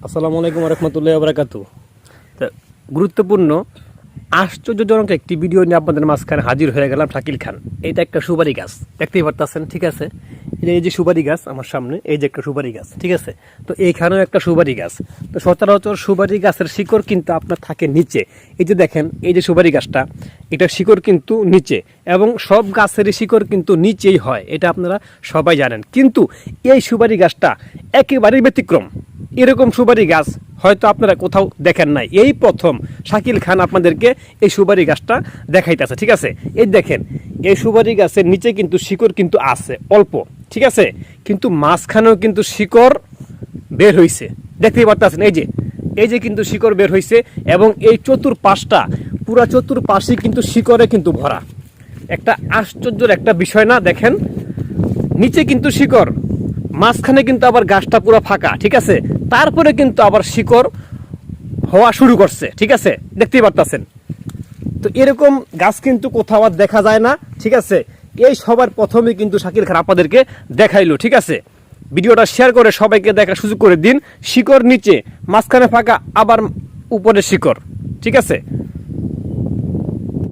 আসসালামু আলাইকুম রহমতুল্লাহি ওয়া বারাকাতুহু। গুরুত্বপূর্ণ আশ্চর্যজনক একটি ভিডিও নিয়ে আপনাদের মাঝখানে হাজির হয়ে গেলাম। শাকিল খান, এটা একটা সুপারি গাছ দেখতেই পারতেছেন, ঠিক আছে? এই যে সুপারি গাছ আমার সামনে, এই যে একটা সুপারি গাছ, ঠিক আছে? তো এইখানেও একটা সুপারি গাছ। তো সচরাচর সুপারি গাছের শিকড় কিন্তু আপনার থাকে নিচে। এই যে দেখেন, এই যে সুপারি গাছটা, এটা শিকড় কিন্তু নিচে, এবং সব গাছেরই শিকড় কিন্তু নিচেই হয়, এটা আপনারা সবাই জানেন। কিন্তু এই সুপারি গাছটা একেবারেই ব্যতিক্রম। এরকম সুপারি গাছ হয়তো আপনারা কোথাও দেখেন নাই, এই প্রথম শাকিল খান আপনাদেরকে এই সুপারি গাছটা দেখাইতেছে, ঠিক আছে? এই দেখেন, এই সুপারি গাছের নিচে কিন্তু শিকড় কিন্তু আছে অল্প, ঠিক আছে? কিন্তু মাঝখানেও কিন্তু শিকড় বের হইছে, দেখতেই পারতেছেন। এই যে কিন্তু শিকড় বের হইছে, এবং এই চতুর্পাশটা, পুরা চতুর্পাশই কিন্তু শিকড়ে কিন্তু ভরা। একটা আশ্চর্যের একটা বিষয় না? দেখেন, নিচে কিন্তু শিকড়, মাঝখানে কিন্তু আবার গাছটা পুরো ফাঁকা, ঠিক আছে? তারপরে কিন্তু আবার শিকড় হওয়া শুরু করছে, ঠিক আছে? দেখতেই পারতেছেন। তো এরকম গাছ কিন্তু কোথাও আর দেখা যায় না, ঠিক আছে? এই সবার প্রথমে কিন্তু শাকিল খান আপনাদেরকে দেখাইলো, ঠিক আছে? ভিডিওটা শেয়ার করে সবাইকে দেখার সুযোগ করে দিন। শিকড় নিচে, মাঝখানে ফাঁকা, আবার উপরে শিকড়, ঠিক আছে?